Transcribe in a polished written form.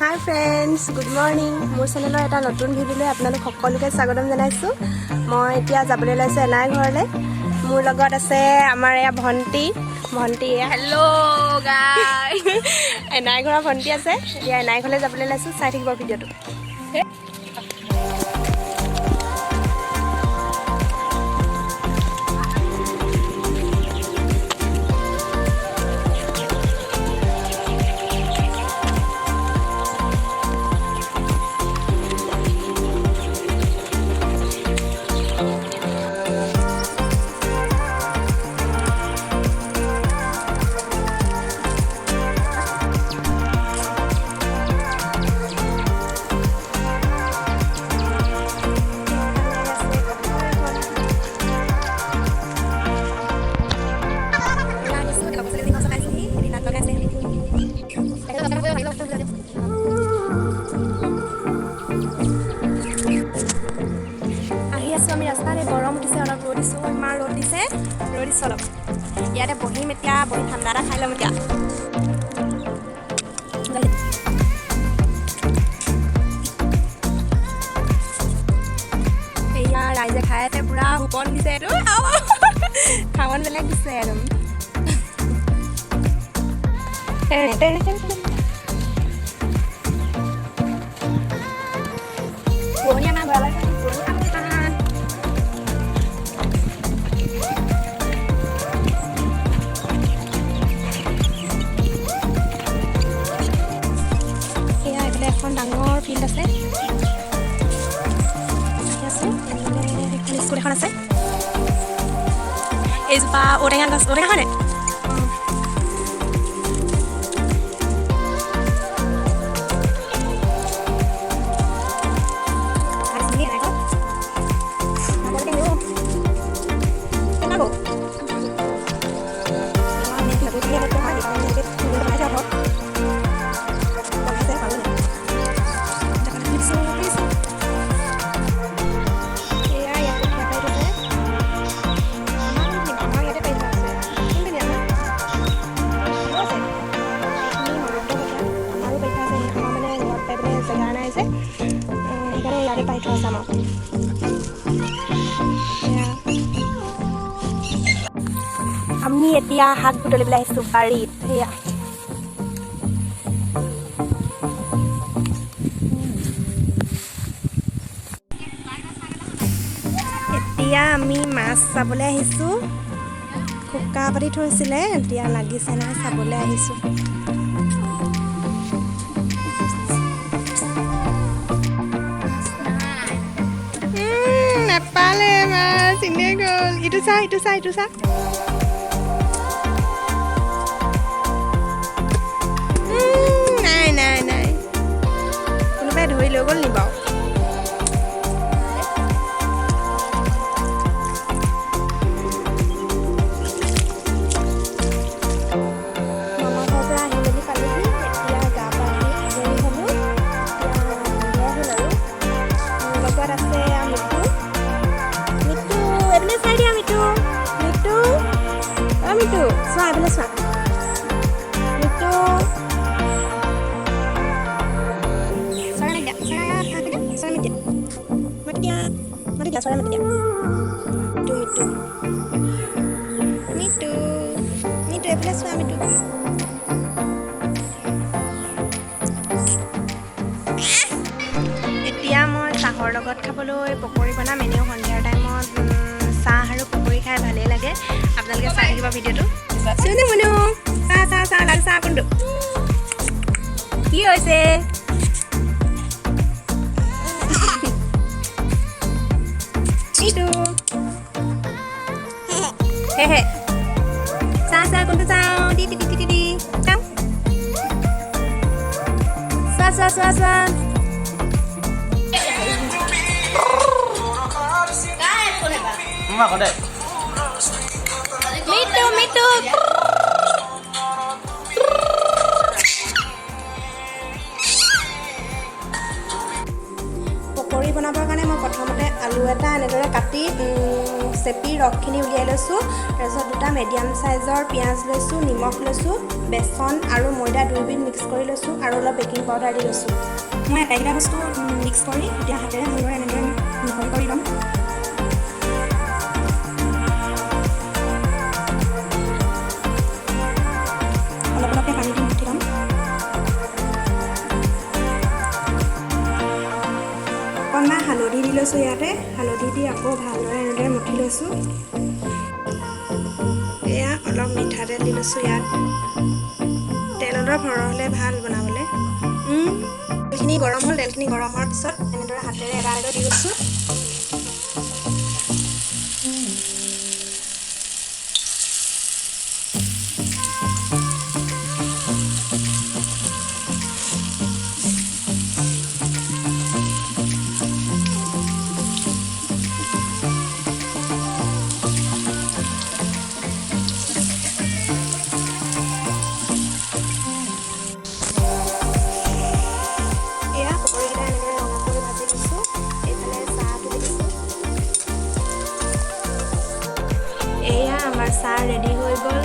হাই friends, good morning. মোৰ চেনেলৰ এটা নতুন ভিডিঅ'লৈ আপোনালোক সকলোকে স্বাগতম জনাইছোঁ। মই এতিয়া যাবলৈ ওলাইছোঁ এনাই ঘৰলৈ। মোৰ লগত আছে আমাৰ এয়া ভণ্টি হেল্ল' গাই এনাই ঘৰৰ ভণ্টি আছে। এতিয়া এনাই ঘৰলৈ যাবলৈ ওলাইছোঁ, চাই থাকিব ভিডিঅ'টো। আহি আছোঁ আমি ৰাস্তাত। গৰম উঠিছে, অলপ ৰ'দ দিছোঁ, ইমান ৰ'দ দিছে অলপ। ইয়াতে বহিম এতিয়া, বহি ঠাণ্ডা এটা খাই ল'ম এতিয়া। এয়া ৰাইজে খাই আছে, পুৰা সুপন দিছে এইটো খাৱন বেলেগ দিছে একদম। এখন ডাঙৰ ফিল্ড আছে, স্কুল এখন আছে। এইজোপা ঔটেঙা গছ, ঔটেঙা হয়নে? পাই থোৱা আছে আমাক। আমি এতিয়া শাক বুটলিবলৈ আহিছোঁ বাৰীত। সেয়া এতিয়া আমি মাছ চাবলৈ আহিছোঁ। শুকা পাতি থৈছিলে, এতিয়া লাগিছে নাই চাবলৈ আহিছোঁ। নেপালে মাছ, এনে গ'ল। ইটো চা নাই কোনোবাই ধৰি লৈ গ'ল নি বাৰু? চোৱা এইফালে চোৱা, মিটু এইফালে চোৱা মিটু। এতিয়া মই চাহৰ লগত খাবলৈ পকৰি বনাম। এনেও সন্ধিয়াৰ টাইমত চাহ আৰু পকৰি খাই ভালেই লাগে। আপোনালোকে চাই থাকিব ভিডিঅ'টো। চাহ কোনটো কি হৈছে? চাহ কোনটো চাওঁ? দি চাওঁ চোৱা মিটু পকৰি বনাবৰ কাৰণে মই প্ৰথমতে আলু এটা এনেদৰে কাটি চেপি ৰসখিনি উলিয়াই লৈছোঁ। তাৰপিছত দুটা মিডিয়াম চাইজৰ পিঁয়াজ লৈছোঁ, নিমখ লৈছোঁ, বেচন আৰু ময়দা দুয়োবিধ মিক্স কৰি লৈছোঁ আৰু অলপ বেকিং পাউডাৰ দি লৈছোঁ। মই আটাইকেইটা বস্তু মিক্স কৰি এতিয়া হাতেৰে ভালদৰে এনেদৰে মিহলি কৰি ল'ম। অলপ অলপকৈ পানী দি মঠি ল'ম। অকণমান হালধি দি লৈছোঁ ইয়াতে, হালধি দি আকৌ ভালদৰে এনেদৰে মঠি লৈছোঁ। এয়া অলপ মিঠাতেল দি লৈছোঁ ইয়াত। তেল অলপ সৰহ হ'লে ভাল বনাবলৈ। তেলখিনি গৰম হ'ল, তেলখিনি গৰম হোৱাৰ পিছত এনেদৰে হাতেৰে এটা এটাকৈ দি লৈছোঁ। এয়া আমাৰ চাহ ৰেডি হৈ গ'ল।